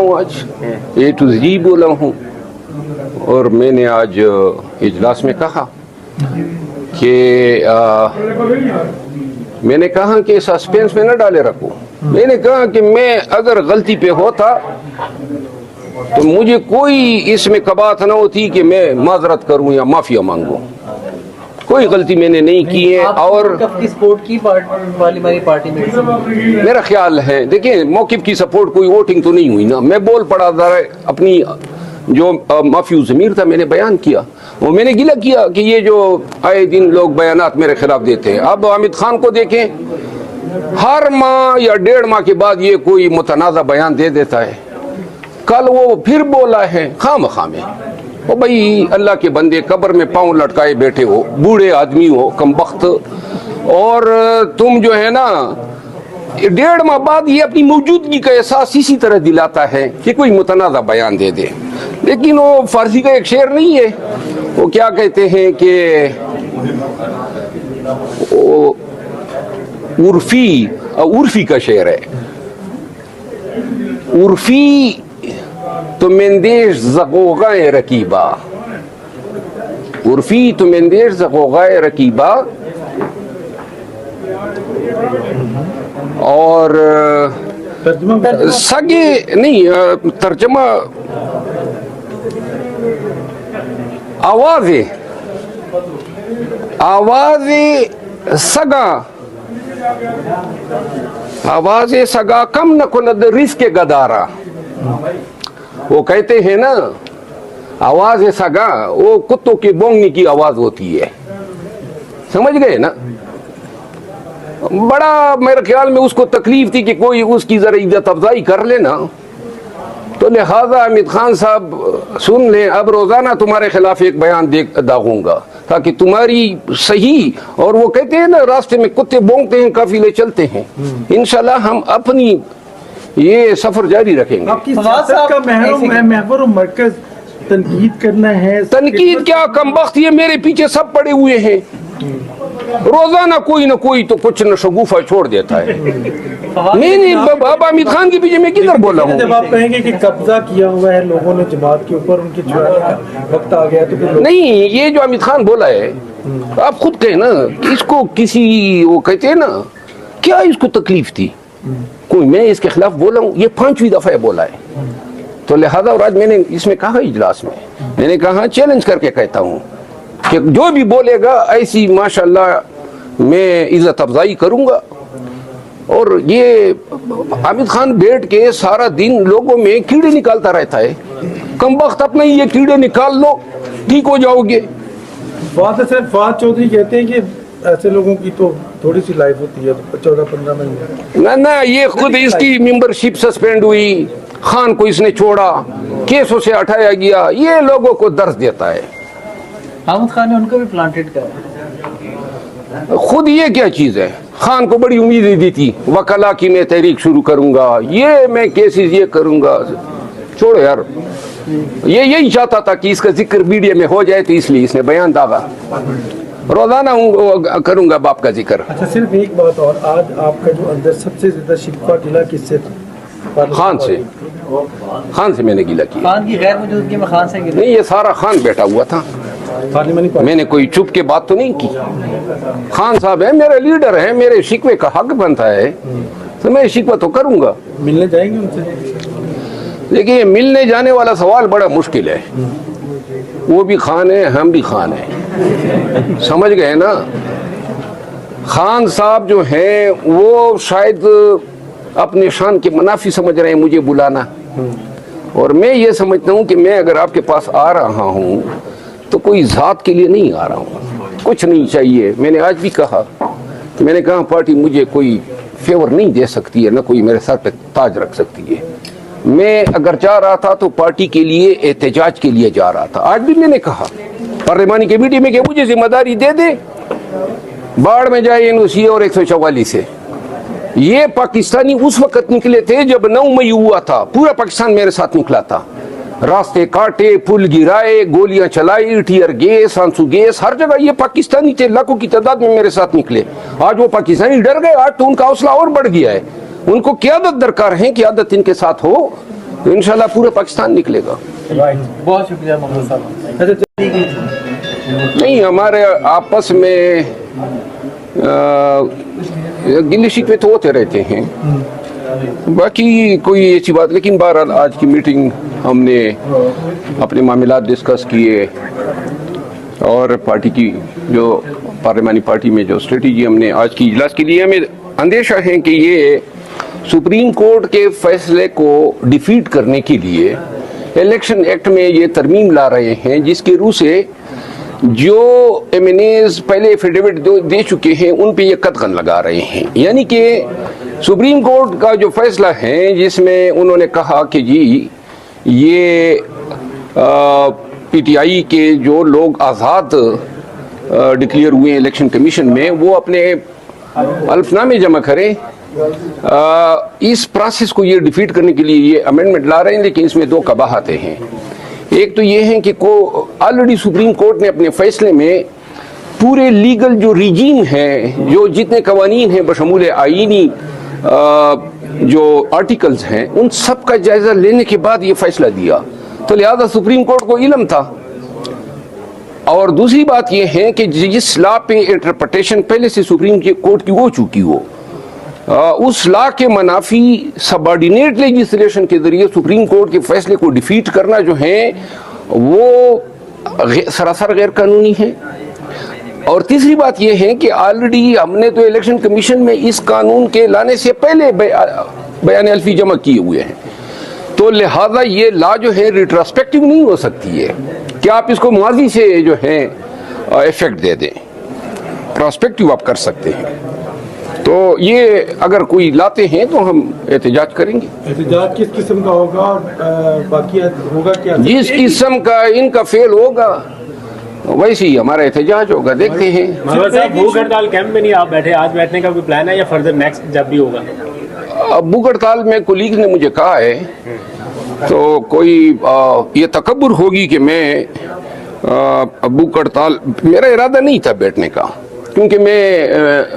ہوں آج اے ٹو زی بولا ہوں. اور میں نے آج اجلاس میں کہا کہ میں نے کہا کہ سسپینس میں نہ ڈالے رکھو. میں نے کہا کہ میں اگر غلطی پہ ہوتا تو مجھے کوئی اس میں کبات نہ ہوتی کہ میں معذرت کروں یا معافیا مانگوں. کوئی غلطی میں نے نہیں کی ہے. اور سپورٹ کی پارٹی میں میرا خیال ہے دیکھیں موقف کی سپورٹ کوئی ووٹنگ تو نہیں ہوئی نا. میں بول پڑا تھا اپنی جو معافی ضمیر تھا میں نے بیان کیا. وہ میں نے گلہ کیا کہ یہ جو آئے دن لوگ بیانات میرے خلاف دیتے ہیں. اب حامد خان کو دیکھیں ہر ماہ یا 1.5 ماہ کے بعد یہ کوئی متنازع بیان دے دیتا ہے. کل وہ پھر بولا ہے خام خام میں. وہ بھائی اللہ کے بندے قبر میں پاؤں لٹکائے بیٹھے ہو, بوڑھے آدمی ہو, کم بخت, اور تم جو ہے نا 1.5 ماہ بعد یہ اپنی موجودگی کا احساس اسی طرح دلاتا ہے کہ کوئی متنازع بیان دے دے. لیکن وہ فارسی کا ایک شعر نہیں ہے, وہ کیا کہتے ہیں کہ عرفی کا شعر ہے. عرفی تو مندیش زغوغائے رکیبہ, عرفی تو مندیش زغوغائے رکیبہ. اور سگے نہیں ترجمہ آواز سگا کم نہ کند رزق گدارا. وہ کہتے ہیں نا آواز سگا وہ کتوں کی بونگنے کی آواز ہوتی ہے. سمجھ گئے نا. بڑا میرے خیال میں اس کو تکلیف تھی کہ کوئی اس کی ذرا عزت افزائی کر لینا. تو لہذا حامد خان صاحب سن لیں, اب روزانہ تمہارے خلاف ایک بیان داغوں گا تاکہ تمہاری صحیح. اور وہ کہتے ہیں نا راستے میں کتے بونگتے ہیں قافلے چلتے ہیں. انشاءاللہ ہم اپنی یہ سفر جاری رکھیں گے. آپ کی سیاست کا محور و مرکز تنقید کرنا ہے. تنقید کیا کم بخت, یہ میرے پیچھے سب پڑے ہوئے ہیں. روزانہ کوئی نہ کوئی تو کچھ نہ شگوفہ چھوڑ دیتا ہے. نہیں اب حامد خان کے پیچھے میں کدھر بولا ہوں. جب آپ کہیں گے کہ قبضہ کیا ہوا ہے لوگوں نے جماعت کے اوپر, ان کے چھڑانے کا وقت آ گیا, تو نہیں یہ جو حامد خان بولا ہے آپ خود کہیں نا کہ اس کو کسی وہ کہتے ہیں نا کیا اس کو تکلیف تھی. کوئی میں اس کے خلاف بولا ہوں, یہ 5ویں دفعہ بولا ہے. تو لہذا اور آج میں نے اس میں کہا اجلاس میں نے کہا چیلنج کر کے کہتا ہوں کہ جو بھی بولے گا ایسی ماشاءاللہ میں عزت افزائی کروں گا. اور یہ حامد خان بیٹھ کے سارا دن لوگوں میں کیڑے نکالتا رہتا ہے. کم وقت اپنے یہ کیڑے نکال لو ٹھیک ہو جاؤ گے. فواد چودھری کہتے ہیں کہ ایسے لوگوں کی تو تھوڑی سی لائف ہوتی ہے 14-15 مہینے. نہ یہ خود اس کی ممبرشپ سسپینڈ ہوئی, خان کو اس نے چھوڑا, کیسوں سے ہٹایا گیا. یہ لوگوں کو درس دیتا ہے. حامد خان نے ان کو بھی پلانٹیڈ کرا. خود یہ کیا چیز ہے. خان کو بڑی امیدیں دی تھی وکلا کی میں تحریک شروع کروں گا, یہ میں کیسز یہ کروں گا. چھوڑو یار, یہ یہی چاہتا تھا کہ اس کا ذکر میڈیا میں ہو جائے تو اس لیے اس نے بیان داغا. روزانہ کروں گا باپ کا ذکر. اچھا صرف ایک بات اور, آج آپ کا جو اندر سب سے زیادہ شکوہ گلا کس سے تھا؟ خان سے میں نے گلا کیا. خان کی غیر موجودگی میں خان سے گلا نہیں, یہ سارا خان بیٹھا ہوا تھا. میں نے کوئی چپ کے بات تو نہیں کی. خان صاحب ہے میرے لیڈر ہیں, میرے شکوے کا حق بنتا ہے تو میں شکوہ تو کروں گا. ملنے جائیں گے ان سے؟ دیکھیے ملنے جانے والا سوال بڑا مشکل ہے. وہ بھی خان ہے, ہم بھی خان ہیں. سمجھ گئے نا. خان صاحب جو ہیں وہ شاید اپنے شان کے منافی سمجھ رہے ہیں مجھے بلانا, اور میں یہ سمجھتا ہوں کہ میں اگر آپ کے پاس آ رہا ہوں تو کوئی ذات کے لیے نہیں آ رہا ہوں. کچھ نہیں چاہیے. میں نے آج بھی کہا کہ میں نے کہا پارٹی مجھے کوئی فیور نہیں دے سکتی ہے, نہ کوئی میرے سر پہ تاج رکھ سکتی ہے. میں اگر جا رہا تھا تو پارٹی کے لیے احتجاج کے لیے جا رہا تھا. آج بھی میں نے کہا پارلیمانی کمیٹی میں کہ مجھے ذمہ داری دے دے, باڑ میں جائے NOC اور 144 سے. یہ پاکستانی اس وقت نکلے تھے جب 9 مئی ہوا تھا. پورا پاکستان میرے ساتھ نکلا تھا. راستے کاٹے, پل گرائے, گولیاں چلائی, ٹیئر گیس, آنسو گیس, ہر جگہ یہ پاکستانی تھے. لاکھوں کی تعداد میں میرے ساتھ نکلے. آج وہ پاکستانی ڈر گئے. آج تو ان کا حوصلہ اور بڑھ گیا ہے. ان کو قیادت درکار ہے, قیادت ان کے ساتھ ہو. تو انشاءاللہ پورا پاکستان نکلے گا. بہت شکریہ محمد صاحب. نہیں ہمارے آپس میں گلی شکوے تو ہوتے رہتے ہیں, باقی کوئی ایسی بات. لیکن بہرحال آج کی میٹنگ ہم نے اپنے معاملات ڈسکس کیے, اور پارٹی کی جو پارلیمانی پارٹی میں جو اسٹریٹجی ہم نے آج کی اجلاس کے لیے, ہمیں اندیشہ ہے کہ یہ سپریم کورٹ کے فیصلے کو ڈیفیٹ کرنے کے لیے الیکشن ایکٹ میں یہ ترمیم لا رہے ہیں, جس کے روح سے جو ایم این ایز پہلے ایفیڈیوٹ دے چکے ہیں ان پہ یہ قدغن لگا رہے ہیں. یعنی کہ سپریم کورٹ کا جو فیصلہ ہے جس میں انہوں نے کہا کہ جی یہ پی ٹی آئی کے جو لوگ آزاد ڈکلیئر ہوئے ہیں الیکشن کمیشن میں, وہ اپنے حلف نامے جمع کریں. اس پروسیس کو یہ ڈیفیٹ کرنے کے لیے یہ امینڈمنٹ لا رہے ہیں, لیکن اس میں دو قباحتیں ہیں. ایک تو یہ ہے کہ آلریڈی سپریم کورٹ نے اپنے فیصلے میں پورے لیگل جو ریجیم ہے, جو جتنے قوانین ہیں بشمول آئینی جو آرٹیکلز ہیں, ان سب کا جائزہ لینے کے بعد یہ فیصلہ دیا. تو لہذا سپریم کورٹ کو علم تھا. اور دوسری بات یہ ہے کہ جس لا پہ انٹرپریٹیشن پہلے سے سپریم کورٹ کی ہو چکی ہو, اس لا کے منافی سبارڈینیٹ لیجسلیشن کے ذریعے سپریم کورٹ کے فیصلے کو ڈیفیٹ کرنا جو ہے وہ سراسر غیر قانونی ہے. اور تیسری بات یہ ہے کہ آلریڈی ہم نے تو الیکشن کمیشن میں اس قانون کے لانے سے پہلے بیان الفی جمع کیے ہوئے ہیں, تو لہذا یہ لا جو ہے ریٹراسپیکٹیو نہیں ہو سکتی ہے کہ آپ اس کو ماضی سے جو ہے ایفیکٹ دے دیں. پراسپیکٹیو آپ کر سکتے ہیں. تو یہ اگر کوئی لاتے ہیں تو ہم احتجاج کریں گے. احتجاج کس قسم کا ہوگا اور باقی ہوگا کیا؟ جس قسم کا ان کا فیل ہوگا ویسے ہی ہمارا احتجاج ہوگا. دیکھتے ہیں. بھوک ہڑتال کیمپ میں نہیں آپ بیٹھے, آج بیٹھنے کا کوئی پلان ہے یا فردر نیکسٹ جب بھی ہوگا؟ بھوک ہڑتال میں کولیگ نے مجھے کہا ہے, تو کوئی یہ تکبر ہوگی کہ میں بھوک ہڑتال, میرا ارادہ نہیں تھا بیٹھنے کا, کیونکہ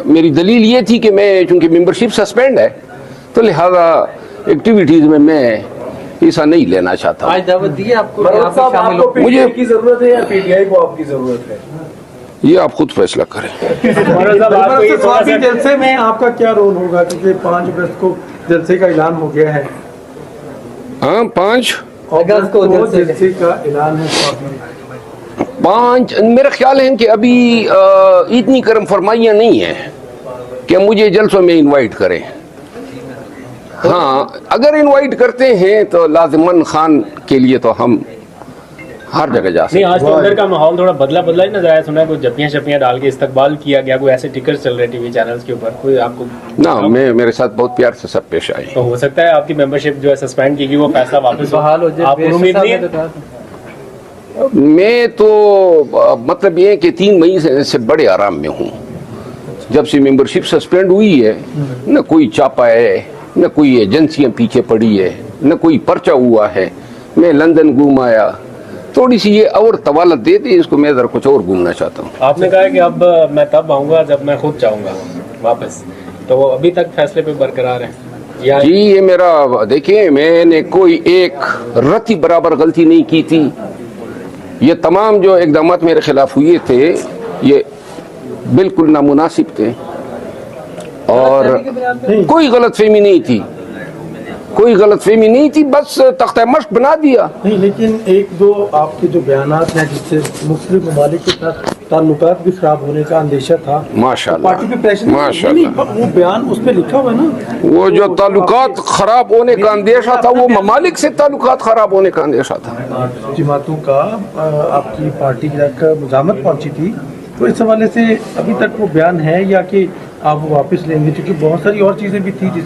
میری دلیل یہ تھی کہ میں چونکہ ممبرشپ سسپینڈ ہے تو لہذا ایکٹیویٹیز میں حصہ نہیں لینا چاہتا. آج دعوت دی ہے آپ کو, مجھے کی ضرورت ہے یا پی ٹی آئی کو آپ کی ضرورت ہے؟ یہ آپ خود فیصلہ کریں. جلسے میں آپ کا کیا رول ہوگا, کیونکہ 5 اگست کو جلسے کا اعلان ہو گیا ہے. ہاں 5 اگست کو جلسے کا اعلان ہے. 5 میرا خیال ہے کہ ابھی اتنی کرم فرمائیاں نہیں ہیں کہ مجھے جلسوں میں انوائٹ کریں. ہاں اگر انوائٹ کرتے ہیں تو لازماً خان کے لیے تو ہم ہر جگہ جا سکتے ہیں. آج تو اندر کا ماحول تھوڑا بدلا ہی نظر آیا, سنا ہے کوئی جپیاں شپیاں ڈال کے استقبال کیا گیا, کوئی ایسے ٹکر چل رہے ٹی وی چینلز کے اوپر, کوئی آپ کو؟ نہ, میرے ساتھ بہت پیار سے سب پیش آئے. تو ہو سکتا ہے آپ کی ممبرشپ جو ہے سسپینڈ کی گئی وہ فیصلہ واپس بحال ہو جائے. آپ کو امید نہیں ہے؟ میں تو مطلب یہ ہے کہ 3 مہینے سے بڑے آرام میں ہوں. جب سے ممبرشپ سسپینڈ ہوئی ہے, نہ کوئی چاپا ہے, نہ کوئی ایجنسیاں پیچھے پڑی ہے, نہ کوئی پرچہ ہوا ہے. میں لندن گھوم آیا, تھوڑی سی یہ اور طوالت دے دے اس کو, میں ذرا کچھ اور گھومنا چاہتا ہوں. آپ نے کہا کہ اب میں تب آؤں گا جب میں خود چاہوں گا واپس, تو وہ ابھی تک فیصلے پہ برقرار ہیں؟ جی یہ میرا, دیکھیں میں نے کوئی ایک رتی برابر غلطی نہیں کی تھی. یہ تمام جو اقدامات میرے خلاف ہوئے تھے یہ بالکل نامناسب تھے, اور کوئی غلط فہمی نہیں تھی, کوئی غلط فہمی نہیں تھی, بس تختہ مشق بنا دیا. نہیں, لیکن 1-2 آپ کے جو بیانات ہیں جس سے مختلف ممالک کے ساتھ تعلقات بھی خراب ہونے کا اندیشہ تھا, ماشاءاللہ پارٹی پہ پریشر, ماشاءاللہ وہ بیان اس پہ لکھا ہوا ہے نا, وہ جو تعلقات خراب ہونے کا اندیشہ تھا وہ ممالک سے تعلقات خراب ہونے کا اندیشہ تھا. جماعتوں کا آپ کی پارٹی تک مزاحمت پہنچی تھی, تو اس حوالے سے ابھی تک وہ بیان ہے یا کہ آپ واپس لیں گے, کیونکہ بہت ساری اور چیزیں بھی تھی جس